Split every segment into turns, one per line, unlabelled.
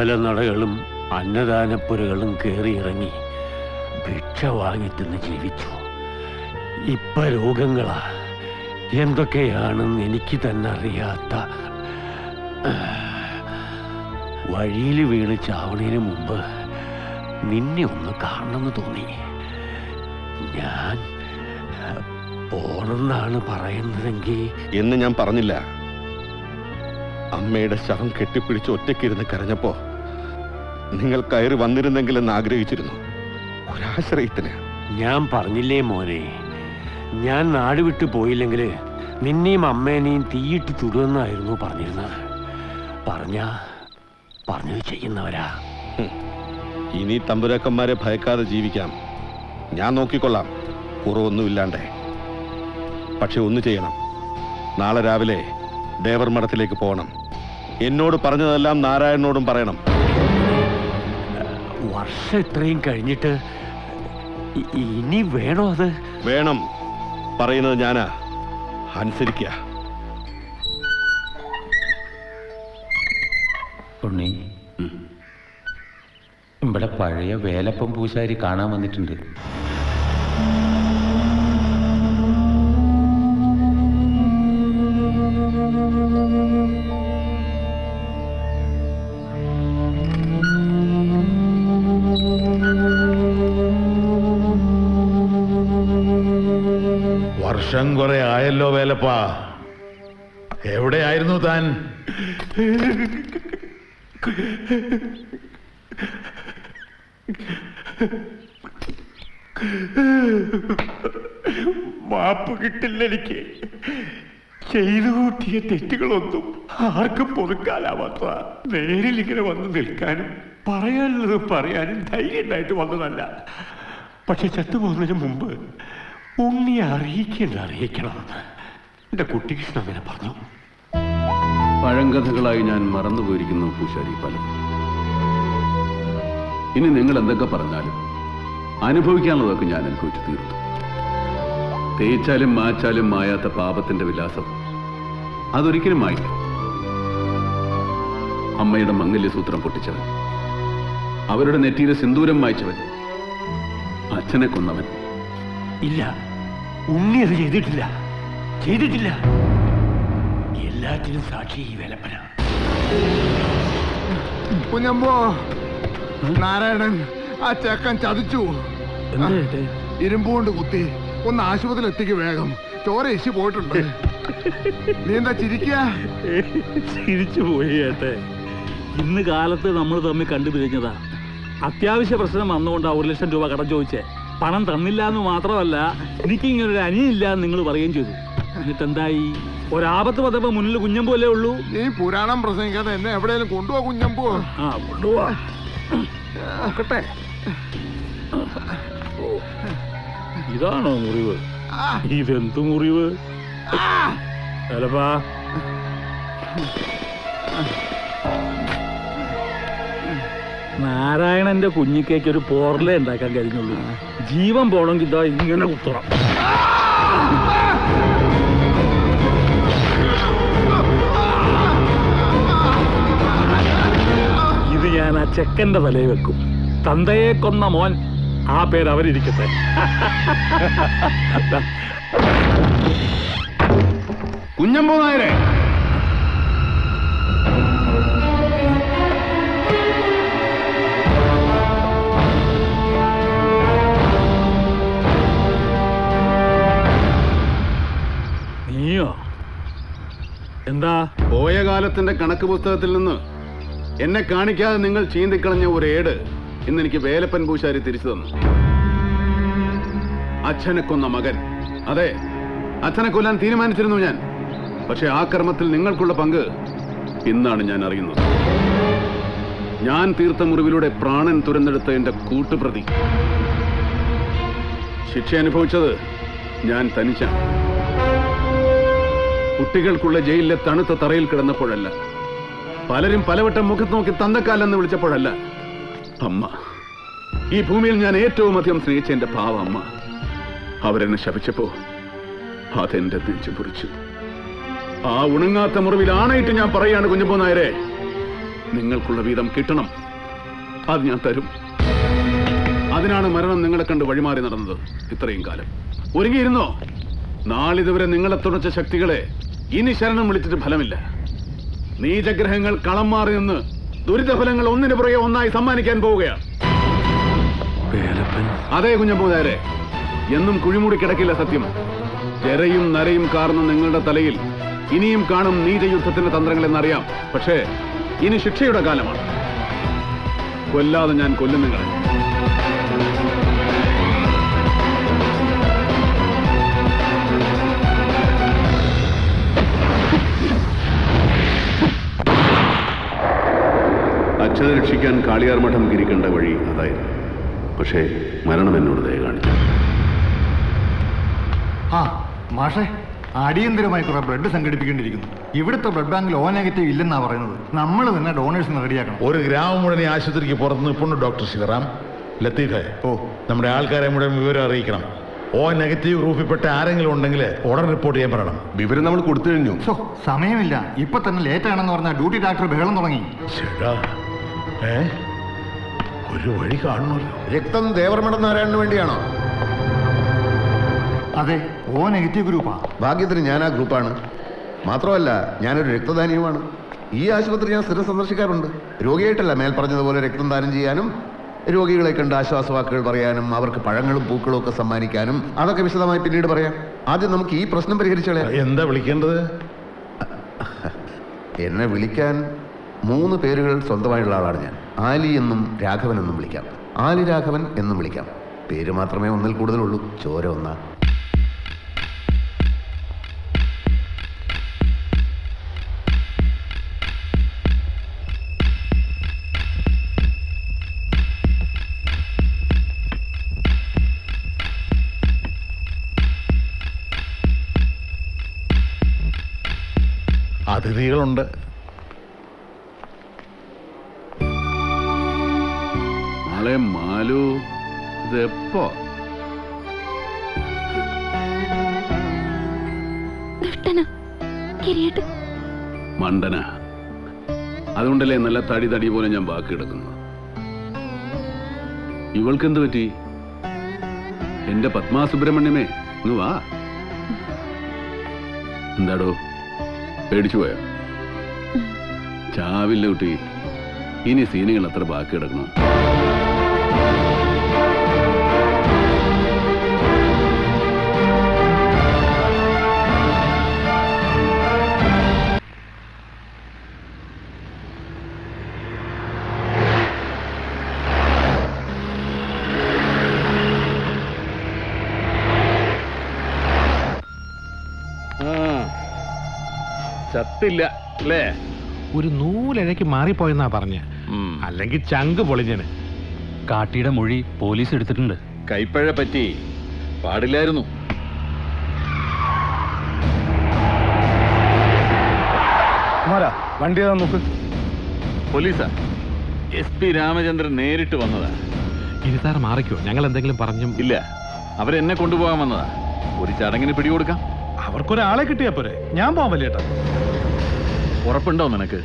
അമ്പലനടകളും അന്നദാനപ്പുരകളും കയറിയിറങ്ങി ഭിക്ഷ വാങ്ങിത്തിന്ന് ജീവിച്ചു. ഇപ്പൊ രോഗങ്ങളാ, എന്തൊക്കെയാണെന്ന് എനിക്ക് തന്നെ അറിയാത്ത. വഴിയിൽ വീണ് ചാവണേന് മുമ്പ് നിന്നെ ഒന്ന് കാണണമെന്ന് തോന്നി. ഞാൻ പോണെന്നാണ് പറയുന്നതെങ്കിൽ
എന്ന് ഞാൻ പറഞ്ഞില്ല. അമ്മയുടെ ശവം കെട്ടിപ്പിടിച്ച് ഒറ്റയ്ക്കിരുന്ന് കരഞ്ഞപ്പോ നിങ്ങൾ കയറി വന്നിരുന്നെങ്കിലെന്ന് ആഗ്രഹിച്ചിരുന്നു, ഒരാശ്രയത്തിന്.
ഞാൻ പറഞ്ഞില്ലേ മോനെ, ഞാൻ നാട് വിട്ടു പോയില്ലെങ്കിൽ നിന്നെയും അമ്മേനെയും തീയിട്ട് ചുടുമെന്നായിരുന്നു പറഞ്ഞിരുന്നത്. പറഞ്ഞത് ചെയ്യുന്നവരാ.
ഇനി തമ്പുരാക്കന്മാരെ ഭയക്കാതെ ജീവിക്കാം. ഞാൻ നോക്കിക്കൊള്ളാം, കുറവൊന്നുമില്ലാണ്ടേ. പക്ഷെ ഒന്ന് ചെയ്യണം, നാളെ രാവിലെ ദേവർ മഠത്തിലേക്ക് പോകണം. എന്നോട് പറഞ്ഞതെല്ലാം നാരായണനോടും പറയണം.
വർഷം ഇത്രയും കഴിഞ്ഞിട്ട് ഇനി വേണോ? അത്
വേണം. പറയുന്നത് ഞാനാ, അനുസരിക്കുക.
ഉണ്ണി, ഇവിടെ പഴയ വേലപ്പം പൂശാരി കാണാൻ വന്നിട്ടുണ്ട്.
വർഷം കുറെ ആയല്ലോ വേലപ്പാ, എവിടെയായിരുന്നു താൻ?
മാപ്പ് കിട്ടില്ല എനിക്ക്. ചെയ്തു കൂട്ടിയ തെറ്റുകളൊന്നും ആർക്കും പൊതുക്കാലാവാത്ത. നേരിൽ ഇങ്ങനെ വന്ന് നിൽക്കാനും പറയാനുള്ളത് പറയാനും ധൈര്യം ഉണ്ടായിട്ട് വന്നതല്ല. പക്ഷെ ചത്തുപോകുന്നതിന് മുമ്പ് ഉണ്ണിയെ അറിയിക്കണം. എന്റെ കുട്ടികൃഷ്ണൻ അങ്ങനെ പറഞ്ഞു.
പഴങ്കഥകളായി ഞാൻ മറന്നുപോയിരിക്കുന്നു പൂശാരി പലതും. ഇനി നിങ്ങൾ എന്തൊക്കെ പറഞ്ഞാലും അനുഭവിക്കാനുള്ളതൊക്കെ ഞാൻ അനുഭവിച്ചു തീർത്തു. തേച്ചാലും മാച്ചാലും മായാത്ത പാപത്തിന്റെ വിലാസം അതൊരിക്കലും മായില്ല. അമ്മയുടെ മംഗല്യസൂത്രം പൊട്ടിച്ചവൻ, അവരുടെ നെറ്റിയിലെ സിന്ദൂരം മായ്ച്ചവൻ, അച്ഛനെ കൊന്നവൻ.
ഇല്ല, ഉണ്ണി അത് ചെയ്തിട്ടില്ല. എല്ലാറ്റിനും സാക്ഷി ഈ വേലപ്പന.
കുഞ്ഞമ്പോ, നാരായണൻ ആ ചെക്കൻ ചതിച്ചു. ഇരുമ്പുകൊണ്ട് കുത്തി ഒന്ന് ആശുപത്രിയിൽ എത്തിക്ക് വേഗം. ചോര ഇശി പോയിട്ടുണ്ട്. നീ എന്താ
ചിരിച്ചു പോയി ഏട്ടെ. ഇന്ന് കാലത്ത് നമ്മൾ തമ്മിൽ കണ്ടുപിരിഞ്ഞതാ. അത്യാവശ്യ പ്രശ്നം വന്നുകൊണ്ട് 1 ലക്ഷം രൂപ കടം ചോദിച്ചേ. പണം തന്നില്ല എന്ന് മാത്രമല്ല, എനിക്കിങ്ങനൊരു അനിയില്ല എന്ന് നിങ്ങൾ പറയുകയും ചെയ്തു. എന്നിട്ടെന്തായി? ഒരാപത്ത് പതപ്പോ മുന്നിൽ കുഞ്ഞമ്പൂല്ലേ ഉള്ളൂ.
നീ പുരാണം പ്രസംഗിക്കാതെ എന്നെ എവിടെയെങ്കിലും കൊണ്ടുപോവാ കുഞ്ഞമ്പൂ.
ആ, കൊണ്ടുപോവാ. നോക്കട്ടെ. ഇതാണോ മുറിവ്? ഇതെന്ത് മുറിവ്? അല്ലപ്പാ, നാരായണന്റെ കുഞ്ഞിക്കേക്ക് ഒരു പോർലേ ഉണ്ടാക്കാൻ കഴിഞ്ഞുള്ളൂ. ജീവൻ പോണെങ്കിൽ ഇതാ ഇങ്ങനെ കുത്തണം. ഇത് ഞാൻ ആ ചെക്കന്റെ തലയിൽ വെക്കും. തന്തയെ കൊന്ന മോൻ, ആ പേര് അവരിരിക്കട്ടെ.
കുഞ്ഞമ്പൂ നായരെ,
നീയോ? എന്താ?
പോയ കാലത്തിന്റെ കണക്ക് പുസ്തകത്തിൽ നിന്ന് എന്നെ കാണിക്കാതെ നിങ്ങൾ ചീന്തിക്കളഞ്ഞ ഒരു ഏട് ഇന്നെനിക്ക് വേലപ്പൻ പൂശാരി തിരിച്ചു തന്നു. അച്ഛനെ കൊന്ന മകൻ. അതെ, അച്ഛനെ കൊല്ലാൻ തീരുമാനിച്ചിരുന്നു ഞാൻ. പക്ഷെ ആ കർമ്മത്തിൽ നിങ്ങൾക്കുള്ള പങ്ക് ഇന്നാണ് ഞാൻ അറിയുന്നത്. ഞാൻ തീർത്ത മുറിവിലൂടെ പ്രാണൻ തുരന്നെടുത്ത എന്റെ കൂട്ടുപ്രതി. ശിക്ഷ അനുഭവിച്ചത് ഞാൻ തനിച്ചാണ്. കുട്ടികൾക്കുള്ള ജയിലിലെ തണുത്ത തറയിൽ കിടന്നപ്പോഴല്ല, പലരും പലവട്ടം മുഖത്ത് നോക്കി തന്തക്കാലെന്ന് വിളിച്ചപ്പോഴല്ല, അമ്മ, ഈ ഭൂമിയിൽ ഞാൻ ഏറ്റവും അധികം സ്നേഹിച്ച എന്റെ പാവ അമ്മ, അവരെന്നെ ശപിച്ചപ്പോ അതെന്റെ നെഞ്ചു പൊറിച്ചു. ആ ഉണങ്ങാത്ത മുറിവിൽ ആണയിട്ട് ഞാൻ പറയാണ് കുഞ്ഞമ്പൂ നായരെ, നിങ്ങൾക്കുള്ള വീതം കിട്ടണം. അത് ഞാൻ തരും. അതിനാണ് മരണം നിങ്ങളെ കണ്ട് വഴിമാറി നടന്നത് ഇത്രയും കാലം. ഒരുങ്ങിയിരുന്നോ? നാളിതുവരെ നിങ്ങളെ തുണച്ച ശക്തികളെ ഇനി ശരണം വിളിച്ചിട്ട് ഫലമില്ല. നീചഗ്രഹങ്ങൾ കളം മാറി നിന്ന് ദുരിതഫലങ്ങൾ ഒന്നിനു പുറകെ ഒന്നായി സമ്മാനിക്കാൻ പോവുകയാണ്. അതെ കുഞ്ഞമ്പൂതാരെ, എന്നും കുഴിമൂടി കിടക്കില്ല സത്യം. ജരയും നരയും കാർന്ന നിങ്ങളുടെ തലയിൽ ഇനിയും കാണും നീചയുദ്ധത്തിന്റെ തന്ത്രങ്ങൾ എന്നറിയാം. പക്ഷേ ഇനി ശിക്ഷയുടെ കാലമാണ്. കൊല്ലാതെ ഞാൻ കൊല്ലും നിങ്ങളെ. അച്ഛനെ രക്ഷിക്കാൻ കാളിയാർ മഠം ഗിരിക്കണ്ട വഴി അതായിരുന്നു. പക്ഷേ മരണം എന്നോട് ദയ കാണിച്ചു.
ആ മാഷേ, അടിയന്തരമായി കുറെ ബ്ലഡ് സംഘടിപ്പിക്കേണ്ടിയിരിക്കുന്നു. ഇവിടുത്തെ ബ്ലഡ് ബാങ്കിൽ O നെഗറ്റീവ് ഇല്ലെന്നാ പറയുന്നത്. നമ്മൾ തന്നെ ഡോണേഴ്സിന് റെഡിയാക്കണം.
ഒരു ഗ്രാമം മുഴുവൻ ഈ ആശുപത്രിക്ക് പുറത്ത് നിൽപ്പുണ്ട് ഡോക്ടർ ശിവറാം. ലത്തീഫെ, നമ്മുടെ ആൾക്കാരെ മുഴുവൻ വിവരം അറിയിക്കണം. O നെഗറ്റീവ് ഗ്രൂപ്പിൽപ്പെട്ട ആരെങ്കിലും ഉണ്ടെങ്കിൽ ഉടൻ റിപ്പോർട്ട് ചെയ്യാൻ പറയണം.
വിവരം നമ്മൾ കൊടുത്തു കഴിഞ്ഞു.
സമയമില്ല. ഇപ്പൊ തന്നെ ലേറ്റ് ആണെന്ന് പറഞ്ഞാൽ ഡ്യൂട്ടി ഡോക്ടർ ബഹളം തുടങ്ങി.
ചേടാ, ഒരു വഴി കാണണമല്ലോ.
രക്തം ദേവർമഠം നാരായണന് വേണ്ടിയാണോ?
അതെ, O നെഗറ്റീവ് ഗ്രൂപ്പാ.
ഭാഗ്യത്തിന് ഞാൻ ആ ഗ്രൂപ്പാണ്. മാത്രമല്ല ഞാനൊരു രക്തദാനിയുമാണ്. ഈ ആശുപത്രി ഞാൻ സ്ഥിരം സന്ദർശിക്കാറുണ്ട്. രോഗിയായിട്ടല്ല, മേൽ പറഞ്ഞതുപോലെ രക്തം ദാനം ചെയ്യാനും രോഗികളെ കണ്ട് ആശ്വാസവാക്കുകൾ പറയാനും അവർക്ക് പഴങ്ങളും പൂക്കളും ഒക്കെ സമ്മാനിക്കാനും. അതൊക്കെ വിശദമായി പിന്നീട് പറയാം. ആദ്യം നമുക്ക് ഈ പ്രശ്നം പരിഹരിച്ചോളാം.
എന്താ വിളിക്കേണ്ടത്?
എന്നെ വിളിക്കാൻ 3 പേരുകൾ സ്വന്തമായിട്ടുള്ള ആളാണ് ഞാൻ. ആലി എന്നും രാഘവൻ എന്നും വിളിക്കാം. ആലി രാഘവൻ എന്നും വിളിക്കാം. പേര് മാത്രമേ ഒന്നിൽ കൂടുതലുള്ളൂ. ചോര ഒന്നാ.
അതിഥികളുണ്ട്.
നാളെ മാലു ഇതെപ്പോ? മണ്ടന. അതുകൊണ്ടല്ലേ നല്ല തടി പോലെ ഞാൻ ബാക്കി കിടക്കുന്നത്. ഇവൾക്കെന്ത് പറ്റി? എന്റെ പത്മാ സുബ്രഹ്മണ്യമേ, ഇങ്ങ് വാ. എന്താടോ, പേടിച്ചു പോയോ? ചാവില്ല കുട്ടി. ഇനി സീനുകൾ അത്ര ബാക്കി കിടക്കണം. ചത്തില്ല അല്ലേ?
ഒരു നൂലഴയ്ക്ക് മാറിപ്പോയെന്നാ പറഞ്ഞ, അല്ലെങ്കിൽ ചങ്ക് പൊളിഞ്ഞന്.
കാട്ടിയുടെ മൊഴി പോലീസ് എടുത്തിട്ടുണ്ട്.
കൈപ്പഴ പറ്റി പാടില്ലായിരുന്നു.
വണ്ടി നോക്ക്.
പോലീസാ? SP രാമചന്ദ്രൻ നേരിട്ട് വന്നതാ.
ഇരുത്താറ് മാറിക്കോ, ഞങ്ങൾ എന്തെങ്കിലും പറഞ്ഞു.
ഇല്ല, അവരെന്നെ കൊണ്ടുപോകാൻ വന്നതാ. ഒരു ചടങ്ങിന് പിടികൊടുക്കാം.
അവർക്കൊരാളെ കിട്ടിയാ പോരെ, ഞാൻ പോവാൻ വലിയേട്ടാ.
ഉറപ്പുണ്ടോ നിനക്ക്?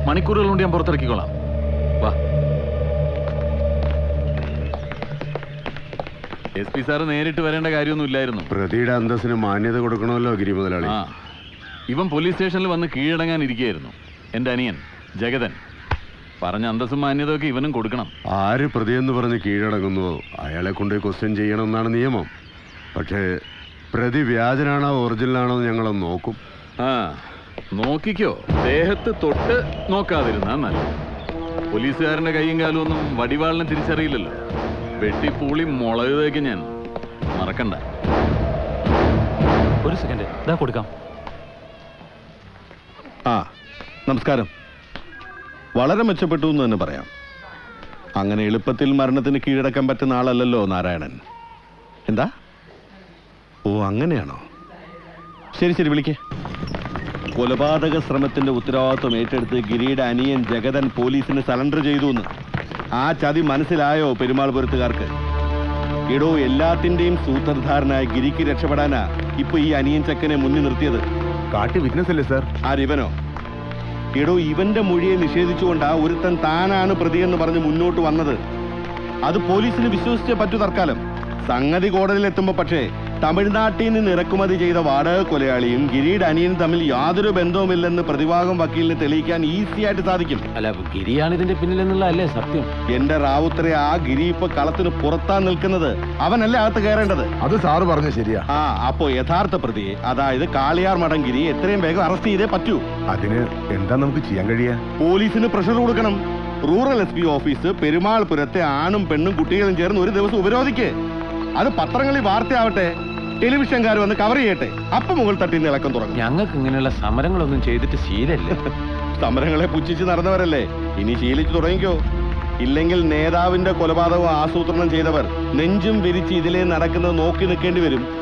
മണിക്കൂറുകൾ കൊണ്ട് ഞാൻ പുറത്തിറക്കിക്കോളാം. വാ. SP സാറ് നേരിട്ട് വരേണ്ട കാര്യമൊന്നും ഇല്ലായിരുന്നു.
പ്രതിയുടെ അന്തസ്സിന് മാന്യത കൊടുക്കണമല്ലോ ഗിരി മുതലാളി.
ആ, ഇവൻ പോലീസ് സ്റ്റേഷനിൽ വന്ന് കീഴടങ്ങാൻ ഇരിക്കുകയായിരുന്നു. എൻ്റെ അനിയൻ ജഗതൻ. പറഞ്ഞ അന്തസ്സും മാന്യതയൊക്കെ ഇവനും കൊടുക്കണം.
ആര് പ്രതിയെന്ന് പറഞ്ഞ് കീഴടങ്ങുന്നുവോ അയാളെ കൊണ്ട് ക്വസ്റ്റ്യൻ ചെയ്യണമെന്നാണ് നിയമം. പക്ഷേ പ്രതി വ്യാജനാണോ ഒറിജിനലാണോ എന്ന് ഞങ്ങളൊന്ന് നോക്കും.
ആ, നോക്കിക്കോ. ദേഹത്ത് തൊട്ട് നോക്കാതിരുന്നാ നല്ല. പോലീസുകാരന്റെ കൈയും കാലും ഒന്നും വടിവാളിനെ തിരിച്ചറിയില്ലല്ലോ. വെട്ടിപ്പൂളി മുളക് തേക്ക് ഞാൻ. മറക്കണ്ട.
ഒരു സെക്കൻഡ്, ഇതാ കൊടുക്കാം.
ആ, നമസ്കാരം. വളരെ മെച്ചപ്പെട്ടു എന്ന് തന്നെ പറയാം. അങ്ങനെ എളുപ്പത്തിൽ മരണത്തിന് കീഴടക്കാൻ പറ്റുന്ന ആളല്ലല്ലോ നാരായണൻ. എന്താ? ഓ, അങ്ങനെയാണോ? ശരി ശരി, വിളിക്കേ. കൊലപാതക ശ്രമത്തിന്റെ ഉത്തരവാദിത്വം ഏറ്റെടുത്ത് ഗിരിയുടെ അനിയൻ ജഗതൻ പോലീസിന് സറണ്ടർ ചെയ്തു എന്ന്. ആ ചതി മനസ്സിലായോ പെരുമാൾപുരത്തുകാർക്ക്? എടോ, എല്ലാത്തിന്റെയും സൂത്രധാരനായ ഗിരിക്ക് രക്ഷപ്പെടാനാ ഇപ്പൊ ഈ അനിയൻ ചക്കനെ മുന്നിൽ നിർത്തിയത്.
കാട്ടി വിറ്റ്നസ് അല്ലേ സാർ?
ആരിവനോ? എടോ, ഇവന്റെ മൊഴിയെ നിഷേധിച്ചുകൊണ്ടാ ഒരുത്തൻ താനാണ് പ്രതിയെന്ന് പറഞ്ഞ് മുന്നോട്ട് വന്നത്. അത് പോലീസിന് വിശ്വസിച്ചേ പറ്റൂ തൽക്കാലം. സംഗതി കോടതിയിലെത്തുമ്പോ പക്ഷേ തമിഴ്നാട്ടിൽ നിന്ന് ഇറക്കുമതി ചെയ്ത വാടക കൊലയാളിയും ഗിരിയുടെ അനിയനും തമ്മിൽ യാതൊരു ബന്ധവുമില്ലെന്ന് പ്രതിഭാഗം വക്കീലിന് തെളിയിക്കാൻ ഈസി ആയിട്ട് സാധിക്കും.
അല്ല, ഗിരിയാണ് ഇതിന്റെ പിന്നിലെന്നുള്ള അല്ലേ സത്യം?
എന്റെ റാവുത്തരെ, ആ ഗിരി ഇപ്പൊ കളത്തിന് പുറത്താ നിൽക്കുന്നത്. അവനല്ലേ അകത്ത് കയറേണ്ടത്.
അത് സാറ് പറഞ്ഞ ശരിയാ.
ആ, അപ്പോ യഥാർത്ഥ പ്രതിയെ, അതായത് കാളിയാർ മഠം ഗിരി എത്രയും വേഗം അറസ്റ്റ് ചെയ്തേ പറ്റൂ.
അതിന് എന്താ നമുക്ക് ചെയ്യാൻ കഴിയാ?
പോലീസിന് പ്രഷർ കൊടുക്കണം. റൂറൽ SP ഓഫീസ് പെരുമാൾപുരത്തെ ആണും പെണ്ണും കുട്ടികളും ചേർന്ന് ഒരു ദിവസം ഉപരോധിക്ക്. അത് പത്രങ്ങളിൽ വാർത്തയാവട്ടെ, ടെലിവിഷൻകാർ വന്ന് കവർ ചെയ്യട്ടെ. അപ്പൊ മുകൾ തട്ടിന്ന് ഇളക്കം തുടങ്ങും.
ഞങ്ങൾക്ക് ഇങ്ങനെയുള്ള സമരങ്ങളൊന്നും ചെയ്തിട്ട് ശീലല്ലേ.
സമരങ്ങളെ പുച്ഛിച്ച് നടന്നവരല്ലേ, ഇനി ശീലിച്ചു തുടങ്ങിക്കോ. ഇല്ലെങ്കിൽ നേതാവിന്റെ കൊലപാതകം ആസൂത്രണം ചെയ്തവർ നെഞ്ചും വിരിച്ച് ഇതിലേ നടക്കുന്നത് നോക്കി നിൽക്കേണ്ടി വരും.